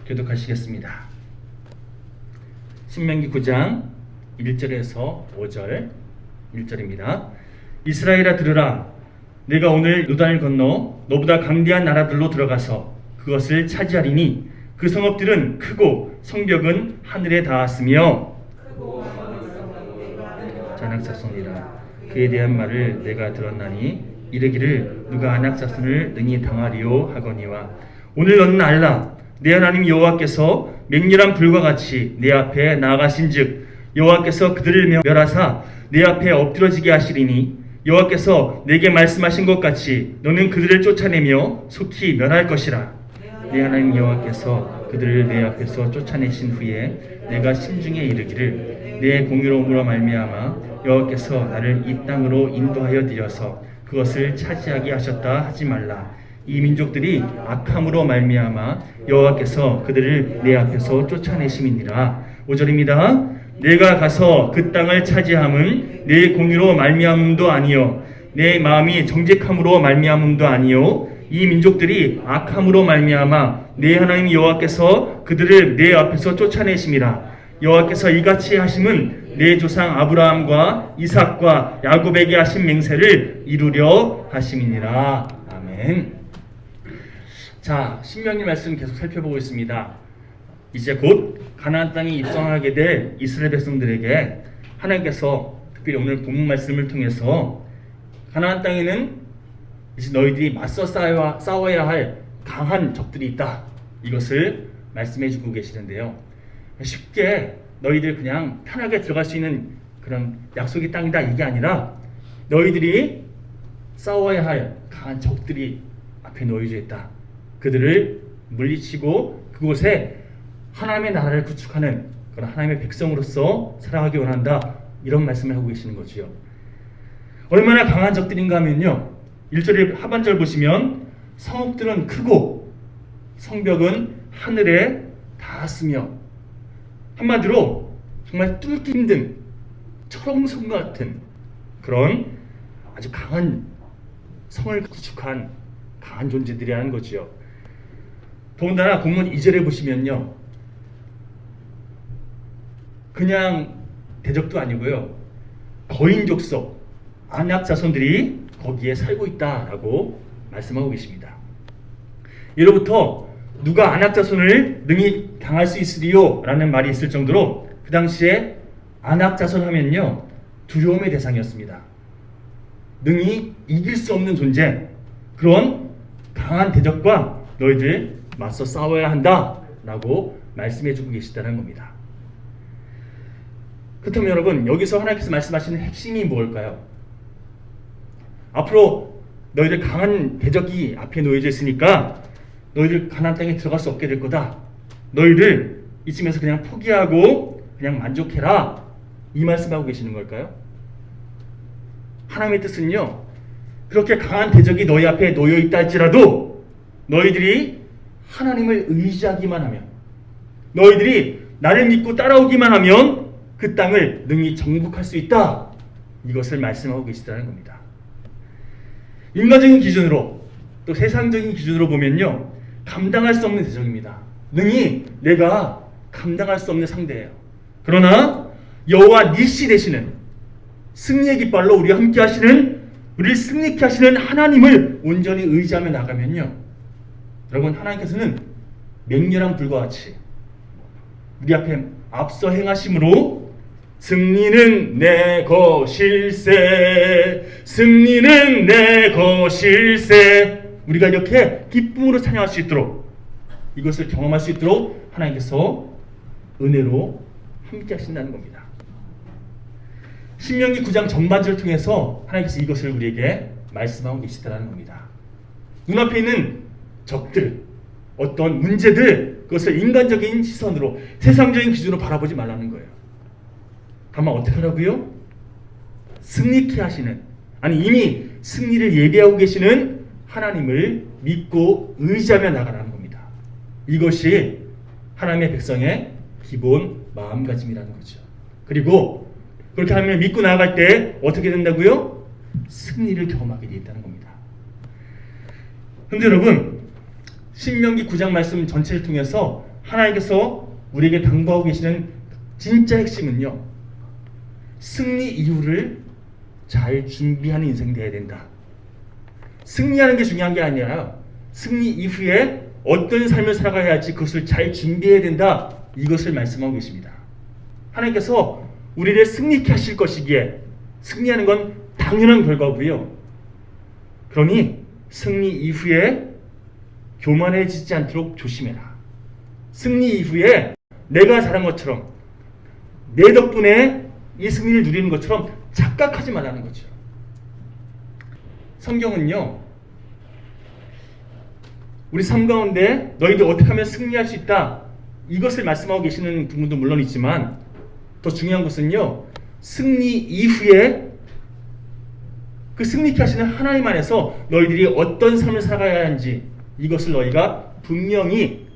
교독하시겠습니다. 신명기 9장 1절에서 5절 1절입니다. 이스라엘아 들으라. 내가 오늘 요단을 건너 너보다 강대한 나라들로 들어가서 그것을 차지하리니 그 성읍들은 크고 성벽은 하늘에 닿았으며 안악자손이라. 그에 대한 말을 내가 들었나니 이르기를 누가 안악자손을 능히 당하리요 하거니와 오늘 너는 알라. 내 하나님 여호와께서 맹렬한 불과 같이 내 앞에 나아가신즉 여호와께서 그들을 멸하사 내 앞에 엎드러지게 하시리니 여호와께서 내게 말씀하신 것 같이 너는 그들을 쫓아내며 속히 멸할 것이라. 내 하나님 여호와께서 그들을 내 앞에서 쫓아내신 후에 내가 심중에 이르기를 내 공의로움으로 말미암아 여호와께서 나를 이 땅으로 인도하여 들여서 그것을 차지하게 하셨다 하지 말라. 이 민족들이 악함으로 말미암아 여호와께서 그들을 내 앞에서 쫓아내심이니라. 5절입니다. 내가 가서 그 땅을 차지함은 내 공의로 말미암음도 아니요 내 마음이 정직함으로 말미암음도 아니요 이 민족들이 악함으로 말미암아 내 하나님 여호와께서 그들을 내 앞에서 쫓아내심이라. 여호와께서 이같이 하심은 내 조상 아브라함과 이삭과 야곱에게 하신 맹세를 이루려 하심이니라. 아멘. 자, 신명기 말씀 계속 살펴보고 있습니다. 이제 곧 가나안 땅에 입성하게 될 이스라엘 백성들에게 하나님께서 특별히 오늘 본문 말씀을 통해서 가나안 땅에는 이제 너희들이 맞서 싸워야 할 강한 적들이 있다. 이것을 말씀해 주고 계시는데요. 쉽게 너희들 그냥 편하게 들어갈 수 있는 그런 약속의 땅이다 이게 아니라 너희들이 싸워야 할 강한 적들이 앞에 놓여져 있다. 그들을 물리치고 그곳에 하나님의 나라를 구축하는 그런 하나님의 백성으로서 살아가기 원한다. 이런 말씀을 하고 계시는 거지요. 얼마나 강한 적들인가 하면요. 1절의 하반절 보시면 성읍들은 크고 성벽은 하늘에 닿았으며 한마디로 정말 뚫기 힘든 철옹성 같은 그런 아주 강한 성을 구축한 강한 존재들이라는 거지요. 더군다나 본문 2절에 보시면요. 그냥 대적도 아니고요. 거인족속 안악 자손들이 거기에 살고 있다라고 말씀하고 계십니다. 예로부터 누가 안악 자손을 능히 당할 수 있으리요 라는 말이 있을 정도로 그 당시에 안악 자손 하면요. 두려움의 대상이었습니다. 능히 이길 수 없는 존재, 그런 강한 대적과 너희들 맞서 싸워야 한다라고 말씀해주고 계시다는 겁니다. 그렇다면 여러분, 여기서 하나님께서 말씀하시는 핵심이 뭘까요? 앞으로 너희들 강한 대적이 앞에 놓여져 있으니까 너희들 가나안 땅에 들어갈 수 없게 될 거다. 너희들 이쯤에서 그냥 포기하고 그냥 만족해라. 이 말씀하고 계시는 걸까요? 하나님의 뜻은요. 그렇게 강한 대적이 너희 앞에 놓여 있다 할지라도 너희들이 하나님을 의지하기만 하면, 너희들이 나를 믿고 따라오기만 하면 그 땅을 능히 정복할 수 있다. 이것을 말씀하고 계시다는 겁니다. 인간적인 기준으로 또 세상적인 기준으로 보면요. 감당할 수 없는 대적입니다. 능히 내가 감당할 수 없는 상대예요. 그러나 여호와 니시 되시는 승리의 깃발로 우리와 함께 하시는, 우리를 승리케 하시는 하나님을 온전히 의지하며 나가면요. 여러분, 하나님께서는 맹렬한 불과 같이 우리 앞에 앞서 행하심으로 승리는 내 것일세, 승리는 내 것일세, 우리가 이렇게 기쁨으로 찬양할 수 있도록, 이것을 경험할 수 있도록 하나님께서 은혜로 함께 하신다는 겁니다. 신명기 9장 전반절을 통해서 하나님께서 이것을 우리에게 말씀하고 계시다는 겁니다. 눈앞에 있는 적들, 어떤 문제들, 그것을 인간적인 시선으로, 세상적인 기준으로 바라보지 말라는 거예요. 다만 어떻게 하라고요? 승리케 하시는, 아니 이미 승리를 예비하고 계시는 하나님을 믿고 의지하며 나가라는 겁니다. 이것이 하나님의 백성의 기본 마음가짐이라는 거죠. 그리고 그렇게 하나님을 믿고 나아갈 때 어떻게 된다고요? 승리를 경험하게 되어 있다는 겁니다. 그런데 여러분, 신명기 9장 말씀 전체를 통해서 하나님께서 우리에게 당부하고 계시는 진짜 핵심은요, 승리 이후를 잘 준비하는 인생이 되어야 된다. 승리하는 게 중요한 게 아니라 승리 이후에 어떤 삶을 살아가야 할지 그것을 잘 준비해야 된다. 이것을 말씀하고 계십니다. 하나님께서 우리를 승리케 하실 것이기에 승리하는 건 당연한 결과고요. 그러니 승리 이후에 교만해지지 않도록 조심해라. 승리 이후에 내가 잘한 것처럼, 내 덕분에 이 승리를 누리는 것처럼 착각하지 말라는 거죠. 성경은요, 우리 삶 가운데 너희들 어떻게 하면 승리할 수 있다, 이것을 말씀하고 계시는 분도 물론 있지만 더 중요한 것은요, 승리 이후에 그 승리케 하시는 하나님 안에서 너희들이 어떤 삶을 살아가야 하는지 이것을 너희가 분명히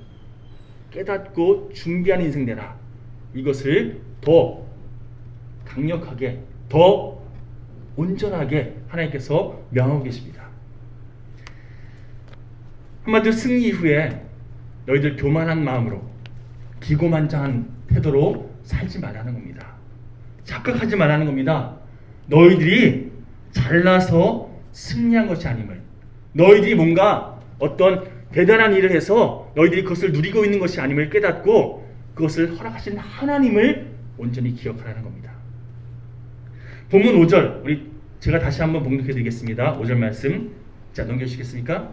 깨닫고 준비하는 인생 되라. 이것을 더 강력하게, 더 온전하게 하나님께서 명하고 계십니다. 한마디로 승리 이후에 너희들 교만한 마음으로, 기고만장한 태도로 살지 말라는 겁니다. 착각하지 말라는 겁니다. 너희들이 잘나서 승리한 것이 아님을, 너희들이 뭔가 어떤 대단한 일을 해서 너희들이 그것을 누리고 있는 것이 아님을 깨닫고 그것을 허락하신 하나님을 온전히 기억하라는 겁니다. 본문 5절, 제가 다시 한번 봉독해 드리겠습니다. 5절 말씀, 자, 넘겨주시겠습니까?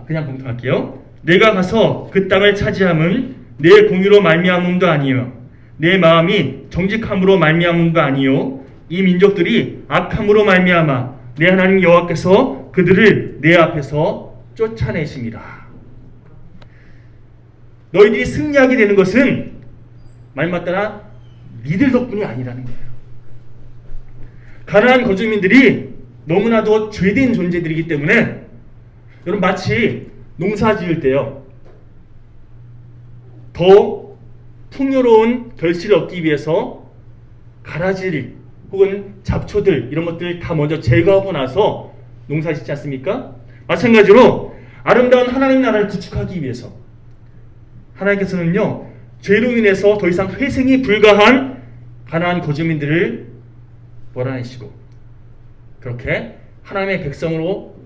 그냥 봉독할게요. 내가 가서 그 땅을 차지함은 내 공의로 말미암음도 아니요 내 마음이 정직함으로 말미암음도 아니요 이 민족들이 악함으로 말미암아 내 하나님 여호와께서 그들을 내 앞에서 쫓아내십니다. 너희들이 승리하게 되는 것은 말맞다나 니들 덕분이 아니라는 거예요. 가나안 거주민들이 너무나도 죄된 존재들이기 때문에, 여러분, 마치 농사 지을 때요, 더 풍요로운 결실을 얻기 위해서 가라지를 혹은 잡초들 이런 것들 다 먼저 제거하고 나서 농사 짓지 않습니까? 마찬가지로 아름다운 하나님 나라를 구축하기 위해서 하나님께서는요, 죄로 인해서 더 이상 회생이 불가한 가나안 거주민들을 몰아내시고 그렇게 하나님의 백성으로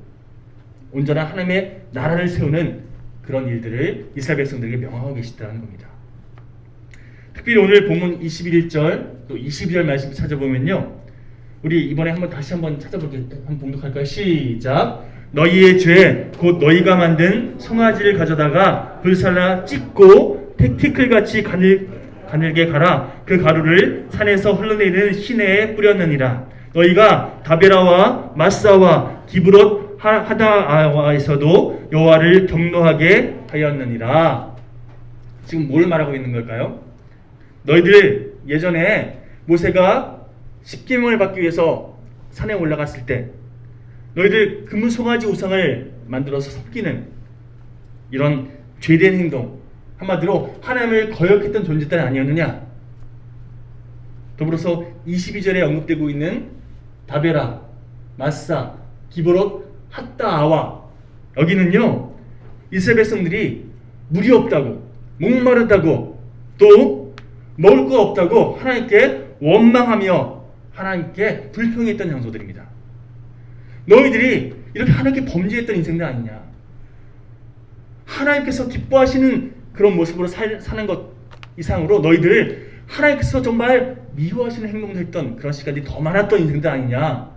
온전한 하나님의 나라를 세우는 그런 일들을 이스라엘 백성들에게 명하고 계시다는 겁니다. 특별히 오늘 본문 21절 또 22절 말씀 찾아보면요, 우리 이번에 다시 한번 찾아볼게요. 한번 봉독할까요? 시작. 너희의 죄 곧 너희가 만든 송아지를 가져다가 불살라 찢고 티끌같이 가늘게 갈아 그 가루를 산에서 흘러내리는 시내에 뿌렸느니라. 너희가 다베라와 마사와 기브롯 하다아와에서도 여호와를 경노하게 하였느니라. 지금 뭘 말하고 있는 걸까요? 너희들 예전에 모세가 십계명을 받기 위해서 산에 올라갔을 때 너희들 금은 송아지 우상을 만들어서 섬기는 이런 죄된 행동, 한마디로 하나님을 거역했던 존재들 아니었느냐? 더불어서 22절에 언급되고 있는 다베라, 마사, 기브롯, 핫다아와, 여기는요, 이스라엘 백성들이 물이 없다고, 목마르다고, 또 먹을 거 없다고 하나님께 원망하며 하나님께 불평했던 장소들입니다. 너희들이 이렇게 하나님께 범죄했던 인생들 아니냐? 하나님께서 기뻐하시는 그런 모습으로 사는 것 이상으로 너희들 하나님께서 정말 미워하시는 행동을 했던 그런 시간이 더 많았던 인생들 아니냐?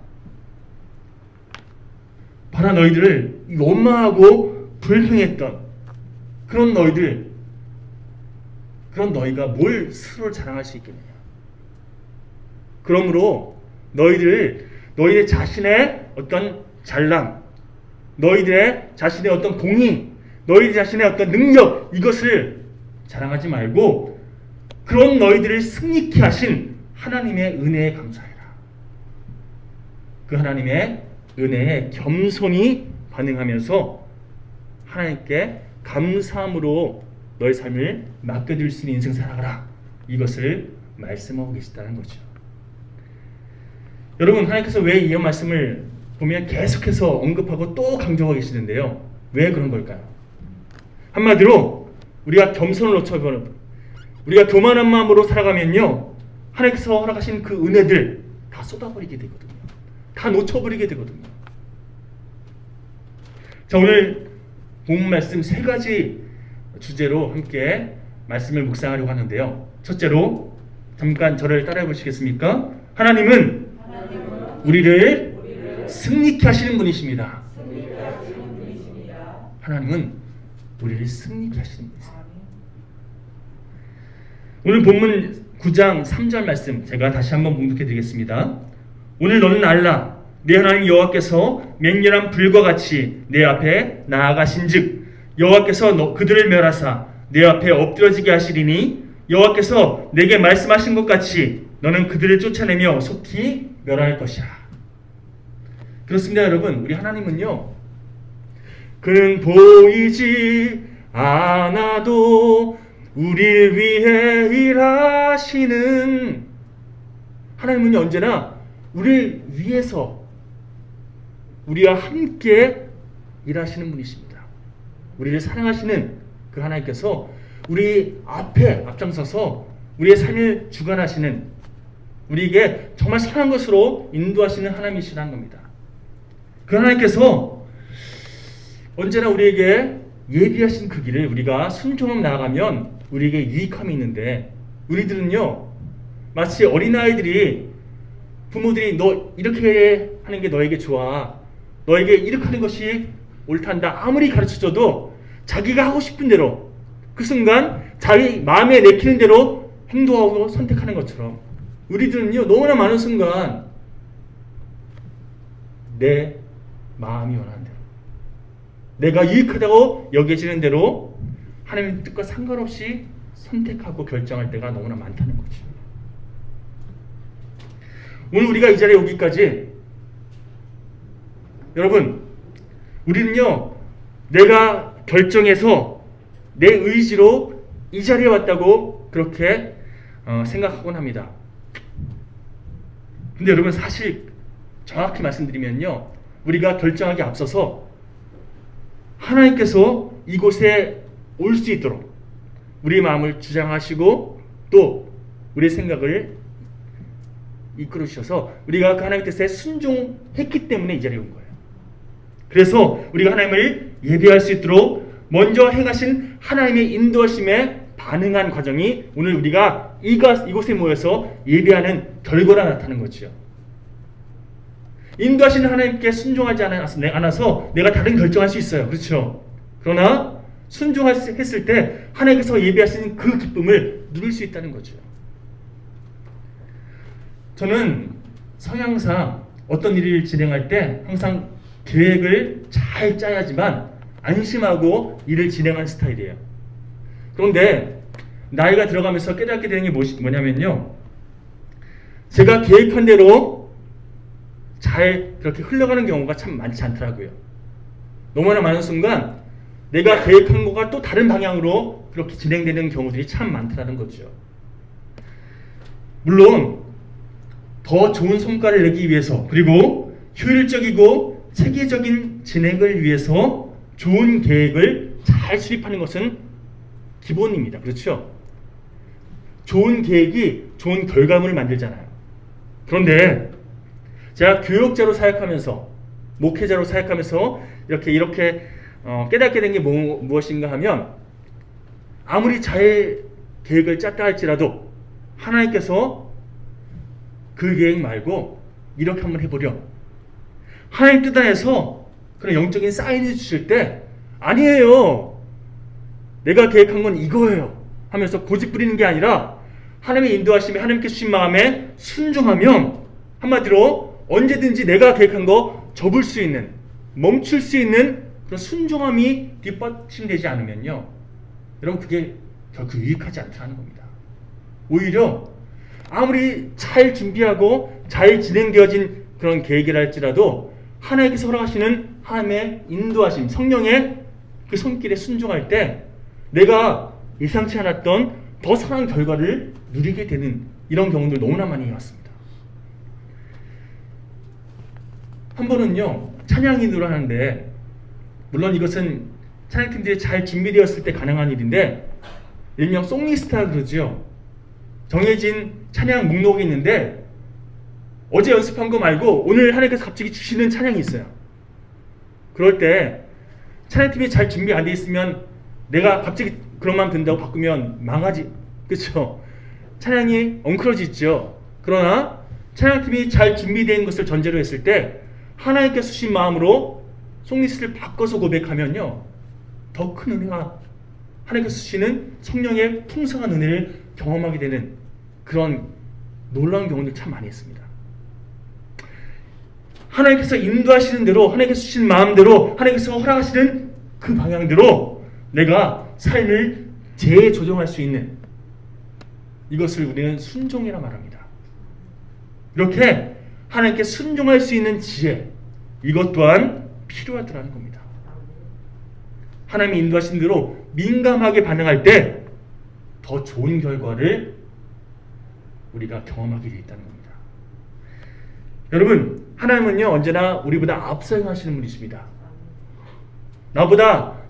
바로 너희들을 원망하고 불평했던 그런 너희가 뭘 스스로 자랑할 수 있겠느냐? 그러므로 너희들 자신의 어떤 잘남, 너희들의 자신의 어떤 공의, 너희들 자신의 어떤 능력, 이것을 자랑하지 말고 그런 너희들을 승리케 하신 하나님의 은혜에 감사해라. 그 하나님의 은혜에 겸손히 반응하면서 하나님께 감사함으로 너의 삶을 맡겨드릴 수 있는 인생 살아가라. 이것을 말씀하고 계시다는 거죠. 여러분, 하나님께서 왜 이 말씀을 보면 계속해서 언급하고 또 강조하고 계시는데요. 왜 그런 걸까요? 한마디로 우리가 겸손을 놓쳐버려 우리가 교만한 마음으로 살아가면요 하나님께서 허락하신 그 은혜들 다 쏟아버리게 되거든요. 다 놓쳐버리게 되거든요. 자, 오늘 본 말씀 세 가지 주제로 함께 말씀을 묵상하려고 하는데요. 첫째로 잠깐 저를 따라해 보시겠습니까? 하나님은 우리를 승리케 하시는 분이십니다. 하나님은 우리를 승리케 하시는 분이세요. 오늘 본문 9장 3절 말씀 제가 다시 한번 봉독해 드리겠습니다. 오늘 너는 알라 내 하나님 여호와께서 맹렬한 불과 같이 내 앞에 나아가신즉 여호와께서 그들을 멸하사 내 앞에 엎드러지게 하시리니 여호와께서 내게 말씀하신 것 같이 너는 그들을 쫓아내며 속히 멸할 것이라. 그렇습니다, 여러분. 우리 하나님은요, 그는 보이지 않아도 우리를 위해 일하시는 하나님은요, 언제나 우리를 위해서 우리와 함께 일하시는 분이십니다. 우리를 사랑하시는 그 하나님께서 우리 앞에 앞장서서 우리의 삶을 주관하시는, 우리에게 정말 선한 것으로 인도하시는 하나님이시라는 겁니다. 그 하나님께서 언제나 우리에게 예비하신 그 길을 우리가 순종하며 나아가면 우리에게 유익함이 있는데, 우리들은요 마치 어린아이들이 부모들이 너 이렇게 하는 게 너에게 좋아, 너에게 이렇게 하는 것이 옳단다 아무리 가르쳐줘도 자기가 하고 싶은 대로 그 순간 자기 마음에 내키는 대로 행동하고 선택하는 것처럼 우리들은요 너무나 많은 순간 내 마음이 원하는 대로, 내가 유익하다고 여겨지는 대로 하나님의 뜻과 상관없이 선택하고 결정할 때가 너무나 많다는 거죠. 오늘 우리가 이 자리에 오기까지, 여러분, 우리는요 내가 결정해서 내 의지로 이 자리에 왔다고 그렇게 생각하곤 합니다. 근데 여러분, 사실 정확히 말씀드리면요, 우리가 결정하기 앞서서 하나님께서 이곳에 올 수 있도록 우리 마음을 주장하시고 또 우리 생각을 이끌어 주셔서 우리가 그 하나님의 뜻에 순종했기 때문에 이 자리에 온 거예요. 그래서 우리가 하나님을 예배할 수 있도록 먼저 행하신 하나님의 인도하심에 반응한 과정이 오늘 우리가 이곳에 모여서 예배하는 결과로 나타나는 거죠. 인도하시는 하나님께 순종하지 않아서 내가 다른 결정할 수 있어요. 그렇죠? 그러나 순종했을 때 하나님께서 예배하시는 그 기쁨을 누릴 수 있다는 거죠. 저는 성향상 어떤 일을 진행할 때 항상 계획을 잘 짜야지만 안심하고 일을 진행하는 스타일이에요. 그런데 나이가 들어가면서 깨닫게 되는 게 뭐냐면요, 제가 계획한 대로 잘 그렇게 흘러가는 경우가 참 많지 않더라고요. 너무나 많은 순간 내가 계획한 것과 또 다른 방향으로 그렇게 진행되는 경우들이 참 많더라는 거죠. 물론 더 좋은 성과를 내기 위해서, 그리고 효율적이고 체계적인 진행을 위해서 좋은 계획을 잘 수립하는 것은 기본입니다. 그렇죠? 좋은 계획이 좋은 결과물을 만들잖아요. 그런데 제가 교육자로 사역하면서, 목회자로 사역하면서 이렇게 깨닫게 된 게 무엇인가 하면, 아무리 잘 계획을 짰다 할지라도 하나님께서 그 계획 말고 이렇게 한번 해보렴, 하나님 뜻 안에서 그런 영적인 사인을 주실 때, 아니에요, 내가 계획한 건 이거예요 하면서 고집 부리는 게 아니라 하나님의 인도하심에 하나님께 주신 마음에 순종하면 결과로 언제든지 내가 계획한 거 접을 수 있는, 멈출 수 있는 그런 순종함이 뒷받침되지 않으면요, 여러분 그게 결코 유익하지 않다는 겁니다. 오히려 아무리 잘 준비하고 잘 진행되어진 그런 계획이라 할지라도 하나님께서 허락하시는 하나님의 인도하심, 성령의 그 손길에 순종할 때 내가 예상치 않았던 더 선한 결과를 누리게 되는 이런 경우들 너무나 많이 왔습니다. 한 번은요, 찬양인으로 하는데, 물론 이것은 찬양팀들이 잘 준비되었을 때 가능한 일인데, 일명 송리스트라 그러죠. 정해진 찬양 목록이 있는데 어제 연습한 거 말고 오늘 하나님께서 갑자기 주시는 찬양이 있어요. 그럴 때 찬양팀이 잘 준비 안 돼 있으면 내가 갑자기 그런 마음 든다고 바꾸면 망하지. 그렇죠? 찬양이 엉클어지죠. 그러나 찬양팀이 잘 준비된 것을 전제로 했을 때 하나님께 주신 마음으로 송리스트를 바꿔서 고백하면요, 더 큰 은혜가, 하나님께서 주시는 성령의 풍성한 은혜를 경험하게 되는 그런 놀라운 경험을 참 많이 했습니다. 하나님께서 인도하시는 대로, 하나님께서 주신 마음대로, 하나님께서 허락하시는 그 방향대로 내가 삶을 재조정할 수 있는, 이것을 우리는 순종이라 말합니다. 이렇게 하나님께 순종할 수 있는 지혜, 이것 또한 필요하더라는 겁니다. 하나님이 인도하신 대로 민감하게 반응할 때 더 좋은 결과를 우리가 경험하게 되어 있다는 겁니다. 여러분, 하나님은요 언제나 우리보다 앞서 행하시는 분이십니다.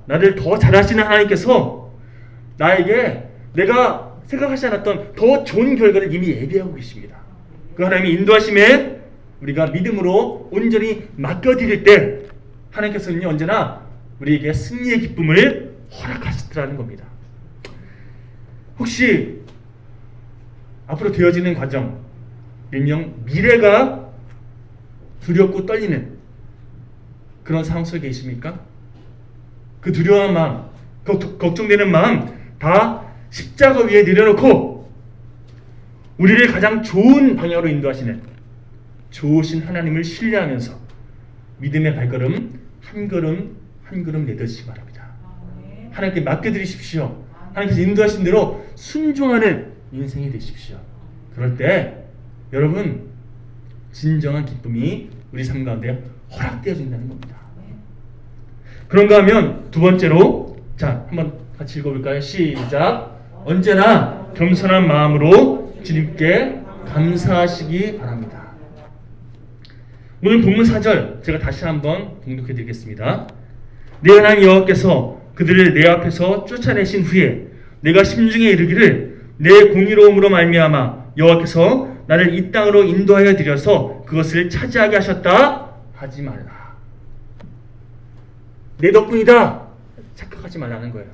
나를 더 잘하시는 하나님께서 나에게 내가 생각하지 않았던 더 좋은 결과를 이미 예비하고 계십니다. 그 하나님의 인도하심에 우리가 믿음으로 온전히 맡겨드릴 때 하나님께서는요 언제나 우리에게 승리의 기쁨을 허락하시더라는 겁니다. 혹시 앞으로 되어지는 과정, 일명 미래가 두렵고 떨리는 그런 상황 속에 계십니까? 그 두려워한 마음, 걱정되는 마음 다 십자가 위에 내려놓고 우리를 가장 좋은 방향으로 인도하시는 좋으신 하나님을 신뢰하면서 믿음의 발걸음 한 걸음 한 걸음 내딛으시기 바랍니다. 하나님께 맡겨드리십시오. 하나님께서 인도하신 대로 순종하는 인생이 되십시오. 그럴 때 여러분 진정한 기쁨이 우리 삶 가운데 허락되어진다는 겁니다. 그런가 하면 두 번째로, 자 한번 같이 읽어볼까요? 시작. 언제나 겸손한 마음으로 주님께 감사하시기 바랍니다. 오늘 본문 4절 제가 다시 한번 봉독해 드리겠습니다. 내 하나님 여호와께서 그들을 내 앞에서 쫓아내신 후에 내가 심중에 이르기를 내 공의로움으로 말미암아 여호와께서 나를 이 땅으로 인도하여 드려서 그것을 차지하게 하셨다 하지 말라. 내 덕분이다 착각하지 말라는 거예요.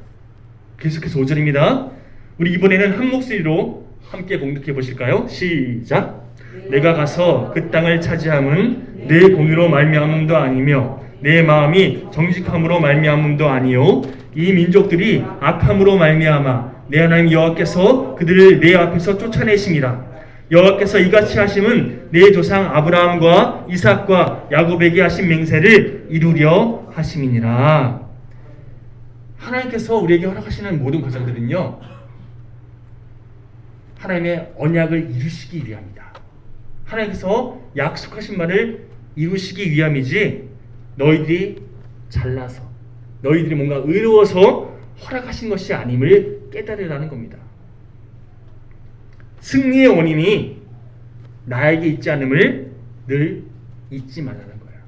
계속해서 5절입니다. 우리 이번에는 한 목소리로 함께 봉독해 보실까요? 시작. 내가 가서 그 땅을 차지함은 내 공의로 말미암음도 아니며 내 마음이 정직함으로 말미암음도 아니요 이 민족들이 악함으로 말미암아 내 하나님 여호와께서 그들을 내 앞에서 쫓아내심이라. 여호와께서 이같이 하심은 내 조상 아브라함과 이삭과 야곱에게 하신 맹세를 이루려 하심이니라. 하나님께서 우리에게 허락하시는 모든 과정들은요 하나님의 언약을 이루시기 위함이다. 하나님께서 약속하신 말을 이루시기 위함이지 너희들이 잘나서 너희들이 뭔가 의로워서 허락하신 것이 아님을 깨달으라는 겁니다. 승리의 원인이 나에게 있지 않음을 늘 잊지 말라는 거예요.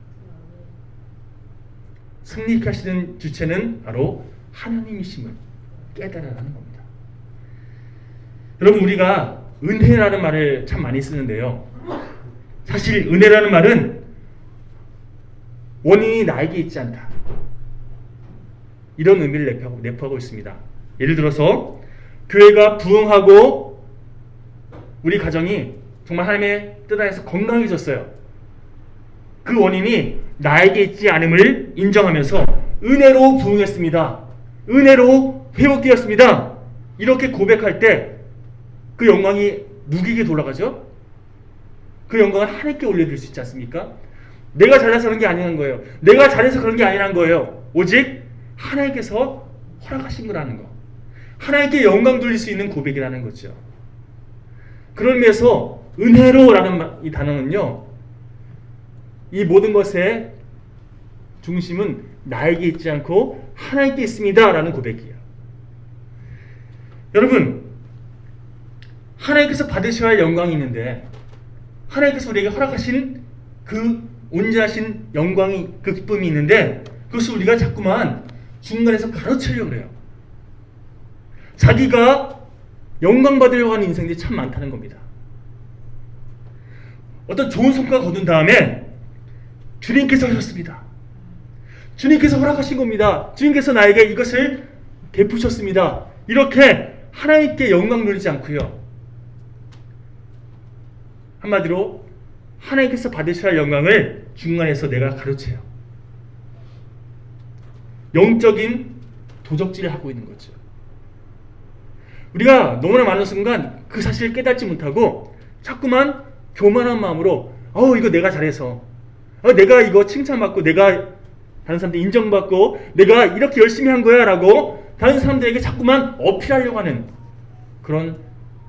승리케 하시는 주체는 바로 하나님이심을 깨달으라는 겁니다. 여러분, 우리가 은혜라는 말을 참 많이 쓰는데요, 사실 은혜라는 말은 원인이 나에게 있지 않다, 이런 의미를 내포하고 있습니다. 예를 들어서 교회가 부흥하고 우리 가정이 정말 하나님의 뜻 안에서 건강해졌어요. 그 원인이 나에게 있지 않음을 인정하면서 은혜로 부흥했습니다, 은혜로 회복되었습니다, 이렇게 고백할 때 그 영광이 누구에게 돌아가죠? 그 영광을 하나님께 올려드릴 수 있지 않습니까? 내가 잘나서 그런 게 아니란 거예요. 내가 잘해서 그런 게 아니란 거예요. 오직 하나님께서 허락하신 거라는 거, 하나님께 영광 돌릴 수 있는 고백이라는 거죠. 그런 의미에서 은혜로라는 이 단어는요, 이 모든 것의 중심은 나에게 있지 않고 하나님께 있습니다 라는 고백이에요. 여러분, 하나님께서 받으셔야 할 영광이 있는데 하나님께서 우리에게 허락하신 그 온전하신 영광이, 그 기쁨이 있는데 그것을 우리가 자꾸만 중간에서 가로채려고 그래요. 자기가 영광 받으려고 하는 인생들이 참 많다는 겁니다. 어떤 좋은 성과 거둔 다음에 주님께서 하셨습니다. 주님께서 허락하신 겁니다. 주님께서 나에게 이것을 베푸셨습니다. 이렇게 하나님께 영광 누리지 않고요. 한마디로 하나님께서 받으셔야 할 영광을 중간에서 내가 가로채요. 영적인 도적질을 하고 있는 거죠. 우리가 너무나 많은 순간 그 사실을 깨닫지 못하고 자꾸만 교만한 마음으로 이거 내가 잘해서 내가 이거 칭찬받고 내가 다른 사람들 인정받고 내가 이렇게 열심히 한 거야 라고 다른 사람들에게 자꾸만 어필하려고 하는 그런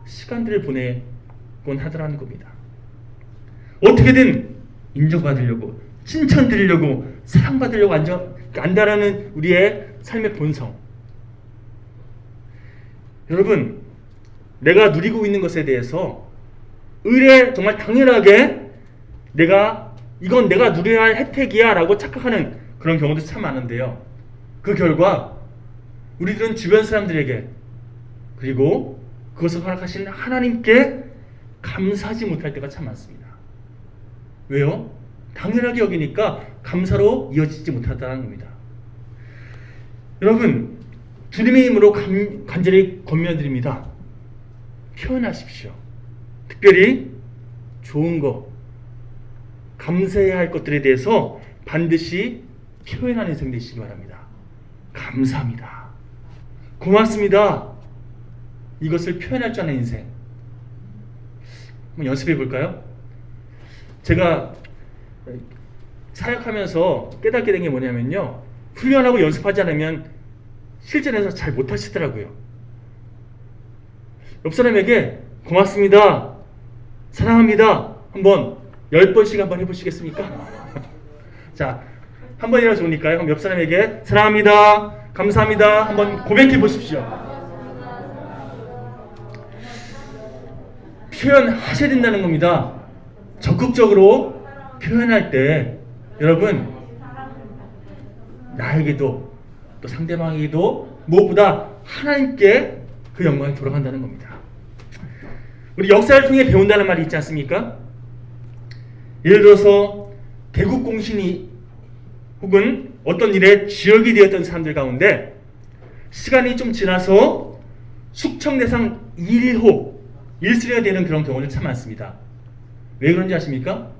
시간들을 보내곤 하더라는 겁니다. 어떻게든 인정받으려고 칭찬드리려고 사랑받으려고 안다라는 우리의 삶의 본성. 여러분, 내가 누리고 있는 것에 대해서 의뢰 정말 당연하게 이건 내가 누려야 할 혜택이야 라고 착각하는 그런 경우도 참 많은데요. 그 결과 우리들은 주변 사람들에게 그리고 그것을 허락하신 하나님께 감사하지 못할 때가 참 많습니다. 왜요? 당연하게 여기니까 감사로 이어지지 못하다는 겁니다. 여러분, 주님의 힘으로 간절히 권면드립니다. 표현하십시오. 특별히 좋은 거, 감사해야 할 것들에 대해서 반드시 표현하는 인생 되시기 바랍니다. 감사합니다. 고맙습니다. 이것을 표현할 줄 아는 인생. 한번 연습해 볼까요? 제가 사역하면서 깨닫게 된 게 뭐냐면요. 훈련하고 연습하지 않으면 실전에서 잘 못하시더라고요. 옆 사람에게 고맙습니다. 사랑합니다. 한번 10번씩 한번 해보시겠습니까? 자, 한 번이라도 좋으니까요. 그럼 옆 사람에게 사랑합니다. 감사합니다. 한번 고백해 보십시오. 표현하셔야 된다는 겁니다. 적극적으로 표현할 때 여러분 나에게도 또 상대방에게도 무엇보다 하나님께 그 영광이 돌아간다는 겁니다. 우리 역사를 통해 배운다는 말이 있지 않습니까? 예를 들어서 개국 공신이 혹은 어떤 일에 주역이 되었던 사람들 가운데 시간이 좀 지나서 숙청대상 1호 1순위가 되는 그런 경우는 참 많습니다. 왜 그런지 아십니까?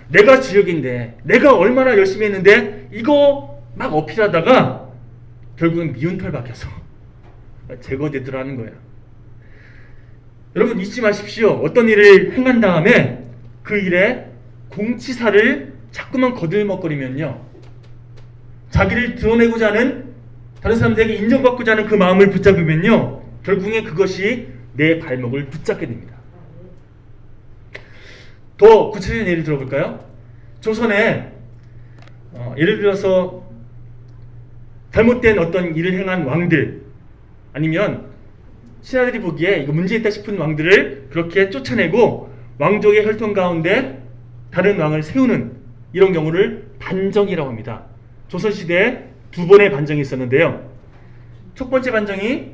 내가 주역인데 내가 얼마나 열심히 했는데 이거 막 어필하다가 결국은 미운 털 박혀서 제거되더라는 거예요. 여러분 잊지 마십시오. 어떤 일을 행한 다음에 그 일에 공치사를 자꾸만 거들먹거리면요, 자기를 드러내고자 하는 다른 사람들에게 인정받고자 하는 그 마음을 붙잡으면요, 결국에 그것이 내 발목을 붙잡게 됩니다. 더 구체적인 예를 들어볼까요? 조선에 예를 들어서 잘못된 어떤 일을 행한 왕들, 아니면 신하들이 보기에 이거 문제 있다 싶은 왕들을 그렇게 쫓아내고 왕족의 혈통 가운데 다른 왕을 세우는 이런 경우를 반정이라고 합니다. 조선시대에 두 번의 반정이 있었는데요. 첫 번째 반정이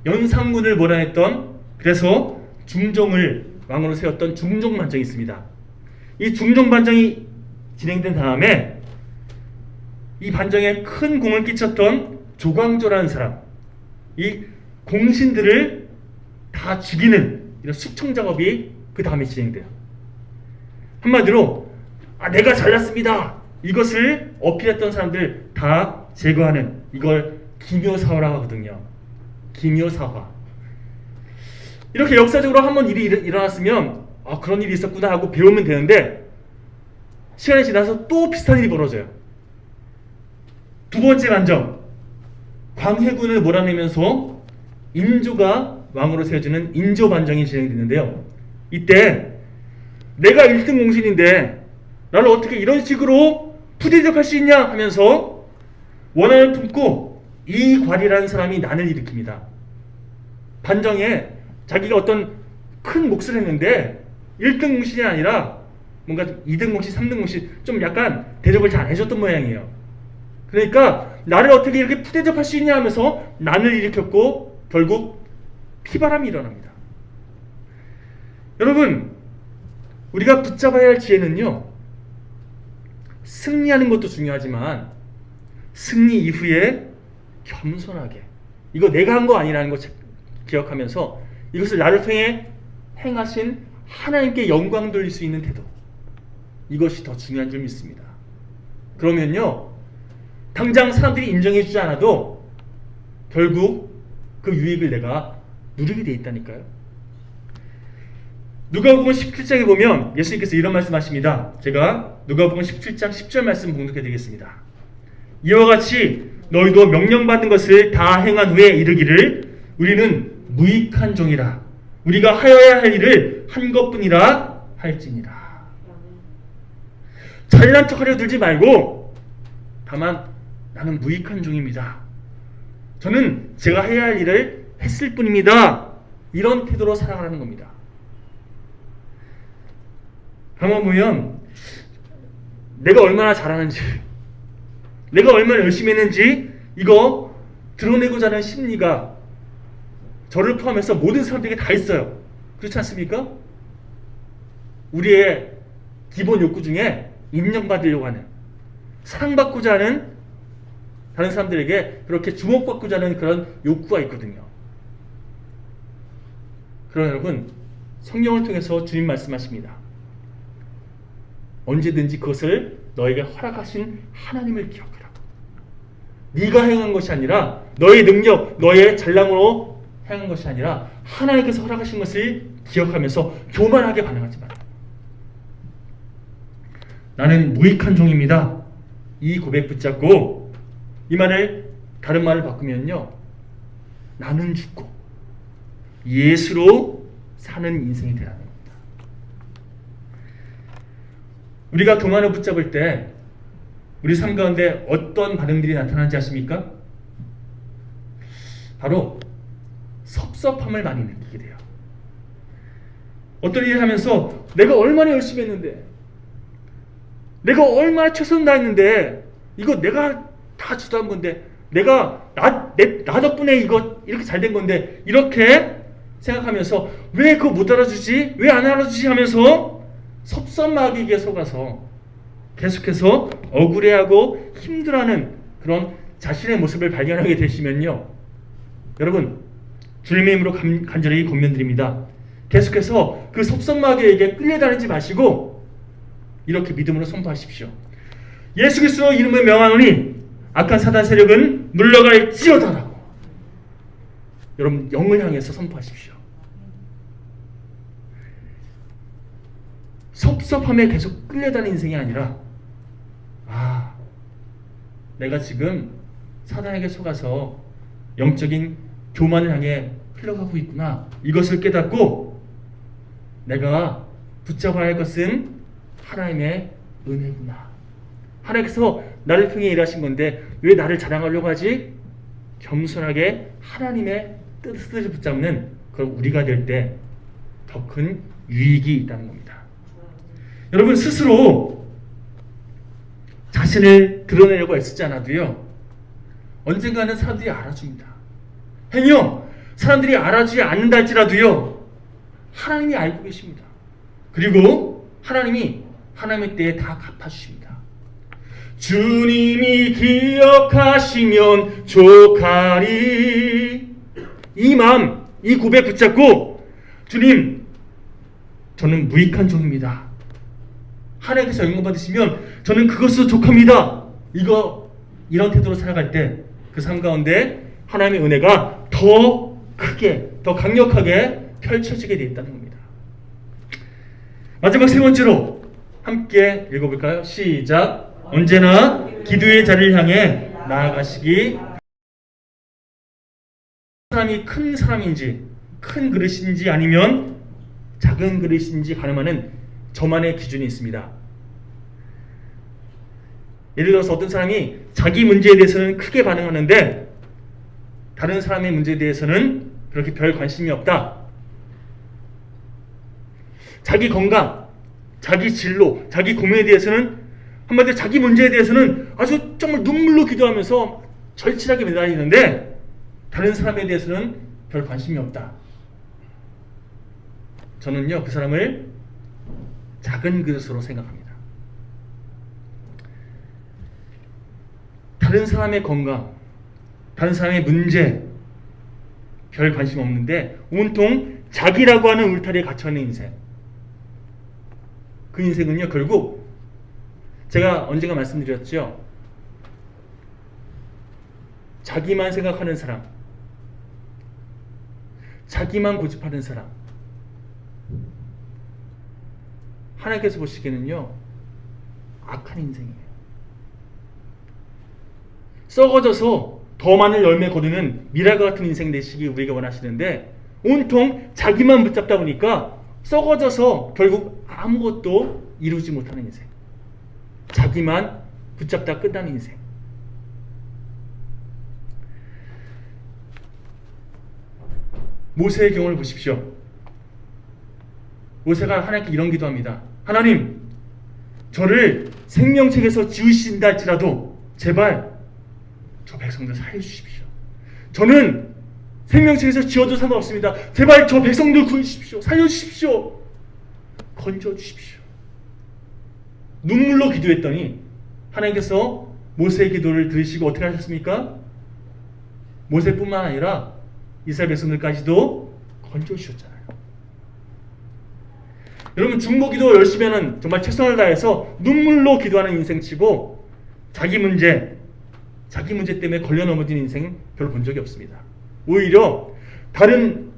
연산군을 몰아냈던, 그래서 중종을 왕으로 세웠던 중종 반정이 있습니다. 이 중종 반정이 진행된 다음에 이 반정에 큰 공을 끼쳤던 조광조라는 사람, 이 공신들을 다 죽이는 이런 숙청 작업이 그 다음에 진행돼요. 한마디로 내가 잘났습니다, 이것을 어필했던 사람들 다 제거하는, 이걸 기묘사화라고 하거든요. 기묘사화. 이렇게 역사적으로 한번 일이 일어났으면 그런 일이 있었구나 하고 배우면 되는데, 시간이 지나서 또 비슷한 일이 벌어져요. 두 번째 반정, 광해군을 몰아내면서 인조가 왕으로 세워지는 인조 반정이 진행되는데요. 이때 내가 1등 공신인데 나를 어떻게 이런 식으로 푸대접할 수 있냐 하면서 원한을 품고 이괄이라는 사람이 난을 일으킵니다. 반정에 자기가 어떤 큰 몫을 했는데 1등 공신이 아니라 뭔가 2등 공신, 3등 공신 좀 약간 대접을 잘 안 해줬던 모양이에요. 그러니까 나를 어떻게 이렇게 푸대접할 수 있냐 하면서 난을 일으켰고 결국 피바람이 일어납니다. 여러분, 우리가 붙잡아야 할 지혜는요, 승리하는 것도 중요하지만 승리 이후에 겸손하게, 이거 내가 한 거 아니라는 거 기억하면서 이것을 나를 통해 행하신 하나님께 영광 돌릴 수 있는 태도, 이것이 더 중요한 줄 믿습니다. 그러면요, 당장 사람들이 인정해 주지 않아도 결국 그 유익을 내가 누리게 돼 있다니까요. 누가복음 17장에 보면 예수님께서 이런 말씀하십니다. 제가 누가복음 17장 10절 말씀 봉독해 드리겠습니다. 이와 같이 너희도 명령받은 것을 다 행한 후에 이르기를 우리는 무익한 종이라, 우리가 하여야 할 일을 한 것뿐이라 할지니라. 잘난 척하려 들지 말고 다만 나는 무익한 종입니다, 저는 제가 해야 할 일을 했을 뿐입니다, 이런 태도로 살아가는 겁니다. 한번 보면 내가 얼마나 잘하는지, 내가 얼마나 열심히 했는지 이거 드러내고자 하는 심리가 저를 포함해서 모든 사람들에게 다 있어요. 그렇지 않습니까? 우리의 기본 욕구 중에 인정받으려고 하는, 사랑받고자 하는, 다른 사람들에게 그렇게 주목받고자 하는 그런 욕구가 있거든요. 그러나 여러분, 성경을 통해서 주님 말씀하십니다. 언제든지 그것을 너에게 허락하신 하나님을 기억하라고. 네가 행한 것이 아니라, 너의 능력, 너의 잘남으로 행한 것이 아니라 하나님께서 허락하신 것을 기억하면서 교만하게 반응하지 마라. 나는 무익한 종입니다, 이 고백 붙잡고 이 말을, 다른 말을 바꾸면요, 나는 죽고 예수로 사는 인생이 되라는 겁니다. 우리가 교만을 붙잡을 때 우리 삶 가운데 어떤 반응들이 나타나는지 아십니까? 바로 섭섭함을 많이 느끼게 돼요. 어떤 일을 하면서 내가 얼마나 열심히 했는데, 내가 얼마나 최선을 다했는데, 이거 내가 다 주도한 건데, 내가 나 덕분에 이거 이렇게 잘 된 건데, 이렇게 생각하면서 왜 그거 못 알아주지? 왜 안 알아주지? 하면서 섭섭마귀에게 속아서 계속해서 억울해하고 힘들어하는 그런 자신의 모습을 발견하게 되시면요, 여러분, 주님의 이름으로 간절히 권면드립니다. 계속해서 그 섭섭마귀에게 끌려다니지 마시고 이렇게 믿음으로 선포하십시오. 예수 그리스도 이름을 명하노니 악한 사단 세력은 물러갈지어다라고. 여러분, 영을 향해서 선포하십시오. 섭섭함에 계속 끌려다니는 인생이 아니라, 내가 지금 사단에게 속아서 영적인 교만을 향해 흘러가고 있구나, 이것을 깨닫고 내가 붙잡아야 할 것은 하나님의 은혜구나, 하나님께서 나를 통해 일하신 건데 왜 나를 자랑하려고 하지? 겸손하게 하나님의 뜻을 붙잡는 그런 우리가 될 때 더 큰 유익이 있다는 겁니다. 여러분, 스스로 자신을 드러내려고 애쓰지 않아도요, 언젠가는 사람들이 알아줍니다. 행여 사람들이 알아주지 않는다 할지라도요, 하나님이 알고 계십니다. 그리고 하나님이 하나님의 때에 다 갚아주십니다. 주님이 기억하시면 족하리. 이 마음, 이 고백 붙잡고, 주님, 저는 무익한 종입니다, 하나님께서 영광 받으시면 저는 그것으로 족합니다, 이런 태도로 살아갈 때 그 삶 가운데 하나님의 은혜가 더 크게, 더 강력하게 펼쳐지게 되어 있다는 겁니다. 마지막 세 번째로 함께 읽어볼까요? 시작. 언제나 기도의 자리를 향해 나아가시기. 사람이 큰 사람인지, 큰 그릇인지 아니면 작은 그릇인지 가늠하는 저만의 기준이 있습니다. 예를 들어서 어떤 사람이 자기 문제에 대해서는 크게 반응하는데 다른 사람의 문제에 대해서는 그렇게 별 관심이 없다. 자기 건강, 자기 진로, 자기 고민에 대해서는, 한마디로 자기 문제에 대해서는 아주 정말 눈물로 기도하면서 절실하게 매달리는데 다른 사람에 대해서는 별 관심이 없다. 저는요, 그 사람을 작은 그릇으로 생각합니다. 다른 사람의 건강, 다른 사람의 문제 별 관심 없는데 온통 자기라고 하는 울타리에 갇혀있는 인생. 그 인생은요, 결국 제가 언젠가 말씀드렸죠. 자기만 생각하는 사람, 자기만 고집하는 사람, 하나님께서 보시기에는요, 악한 인생이에요. 썩어져서 더 많은 열매 거두는 미랄과 같은 인생 되시기 우리가 원하시는데 온통 자기만 붙잡다 보니까 썩어져서 결국 아무것도 이루지 못하는 인생, 자기만 붙잡다 끝나는 인생. 모세의 경우를 보십시오. 모세가 하나님께 이런 기도합니다. 하나님, 저를 생명책에서 지우신다 할지라도 제발 저 백성들 살려주십시오. 저는 생명책에서 지워도 상관없습니다. 제발 저 백성들 구해주십시오. 살려주십시오. 건져주십시오. 눈물로 기도했더니 하나님께서 모세의 기도를 들으시고 어떻게 하셨습니까? 모세뿐만 아니라 이스라엘 백성들까지도 건져주셨잖아요. 여러분, 중보기도 열심히 하는, 정말 최선을 다해서 눈물로 기도하는 인생치고 자기 문제 때문에 걸려 넘어진 인생 별로 본 적이 없습니다. 오히려 다른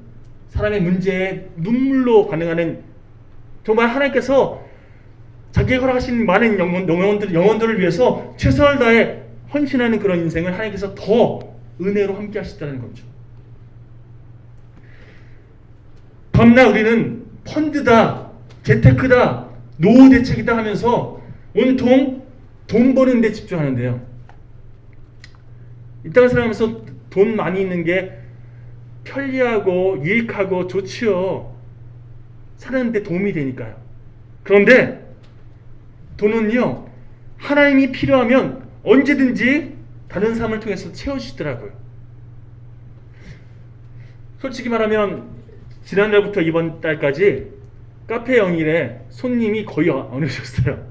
사람의 문제에 눈물로 반응하는, 정말 하나님께서 자기가 허락하신 많은 영혼들을 위해서 최선을 다해 헌신하는 그런 인생을 하나님께서 더 은혜로 함께 하시다는 거죠. 밤낮 우리는 펀드다, 재테크다, 노후 대책이다 하면서 온통 돈 버는 데 집중하는데요. 이 땅을 살아가면서 돈 많이 있는 게 편리하고 유익하고 좋지요. 사는데 도움이 되니까요. 그런데 돈은요, 하나님이 필요하면 언제든지 다른 사람을 통해서 채워주시더라고요. 솔직히 말하면 지난달부터 이번 달까지 카페 영일에 손님이 거의 안 오셨어요.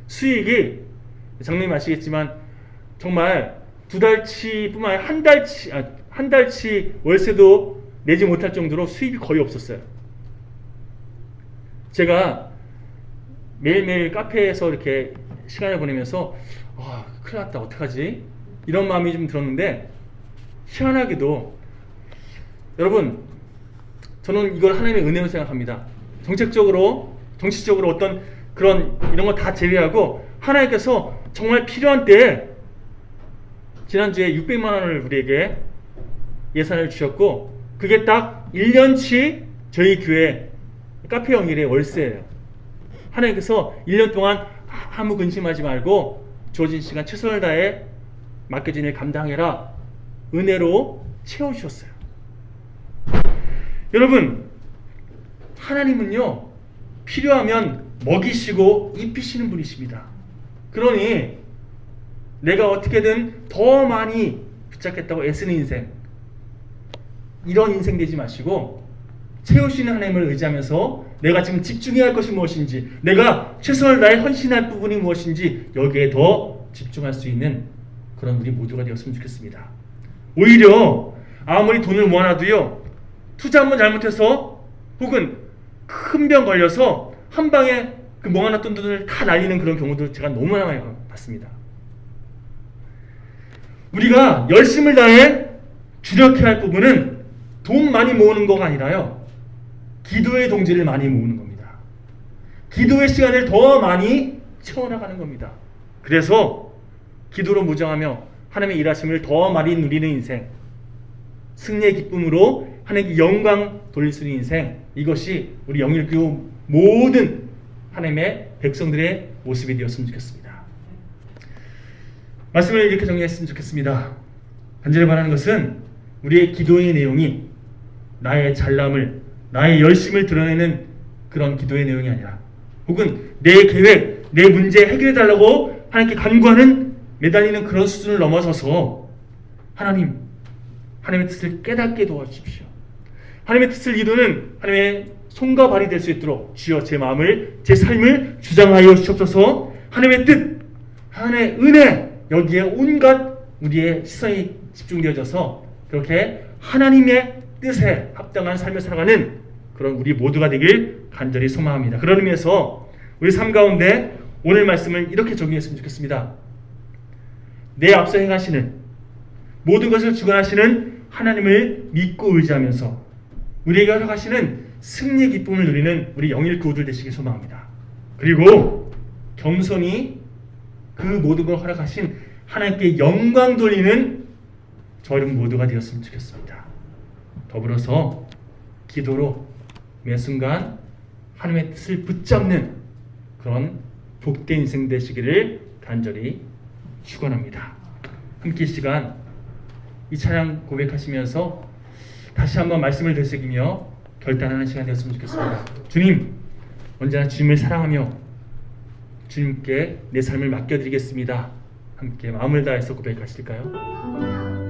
수익이 장로님 아시겠지만 정말 2달치뿐만 아니라 한 달치 월세도 내지 못할 정도로 수입이 거의 없었어요. 제가 매일매일 카페에서 이렇게 시간을 보내면서 큰일 났다, 어떡하지? 이런 마음이 좀 들었는데, 희한하게도 여러분, 저는 이걸 하나님의 은혜로 생각합니다. 정치적으로 어떤 그런 이런 거 다 제외하고 하나님께서 정말 필요한 때에 지난주에 600만 원을 우리에게 예산을 주셨고, 그게 딱 1년치 저희 교회 카페 영일의 월세예요. 하나님께서 1년 동안 아무 근심하지 말고 주어진 시간 최선을 다해 맡겨진 일 감당해라, 은혜로 채워주셨어요. 여러분, 하나님은요, 필요하면 먹이시고 입히시는 분이십니다. 그러니 내가 어떻게든 더 많이 붙잡겠다고 애쓰는 인생, 이런 인생 되지 마시고 채우시는 하나님을 의지하면서 내가 지금 집중해야 할 것이 무엇인지, 내가 최선을 다해 헌신할 부분이 무엇인지 여기에 더 집중할 수 있는 그런 우리 모두가 되었으면 좋겠습니다. 오히려 아무리 돈을 모아놔도요, 투자 한번 잘못해서 혹은 큰 병 걸려서 한 방에 그 모아놨던 돈을 다 날리는 그런 경우도 제가 너무나 많이 봤습니다. 우리가 열심을 다해 주력해야 할 부분은 돈 많이 모으는 거가 아니라요, 기도의 동지를 많이 모으는 겁니다. 기도의 시간을 더 많이 채워나가는 겁니다. 그래서 기도로 무장하며 하나님의 일하심을 더 많이 누리는 인생, 승리의 기쁨으로 하나님께 영광 돌릴 수 있는 인생, 이것이 우리 영일교회 모든 하나님의 백성들의 모습이 되었으면 좋겠습니다. 말씀을 이렇게 정리했으면 좋겠습니다. 간절히 바라는 것은 우리의 기도의 내용이 나의 잘남을, 나의 열심을 드러내는 그런 기도의 내용이 아니라, 혹은 내 계획, 내 문제 해결해달라고 하나님께 간구하는, 매달리는 그런 수준을 넘어서서 하나님의 뜻을 깨닫게 도와주십시오. 하나님의 뜻을 이루는 하나님의 손과 발이 될 수 있도록 주여 제 마음을, 제 삶을 주장하여 주옵소서. 하나님의 뜻, 하나님의 은혜, 여기에 온갖 우리의 시선이 집중되어져서 그렇게 하나님의 뜻에 합당한 삶을 살아가는 그런 우리 모두가 되길 간절히 소망합니다. 그런 의미에서 우리 삶 가운데 오늘 말씀을 이렇게 적용했으면 좋겠습니다. 내 앞서 행하시는 모든 것을 주관하시는 하나님을 믿고 의지하면서 우리에게 허락하시는 승리의 기쁨을 누리는 우리 영일 구우들 되시길 소망합니다. 그리고 겸손히 그 모든 걸 허락하신 하나님께 영광 돌리는 저 여러분 모두가 되었으면 좋겠습니다. 더불어서 기도로 매 순간 하나님의 뜻을 붙잡는 그런 복된 인생 되시기를 간절히 축원합니다. 함께 이 시간 이 찬양 고백하시면서 다시 한번 말씀을 되새기며 결단하는 시간 되었으면 좋겠습니다. 주님, 언제나 주님을 사랑하며 주님께 내 삶을 맡겨드리겠습니다. 함께 마음을 다해서 고백하실까요?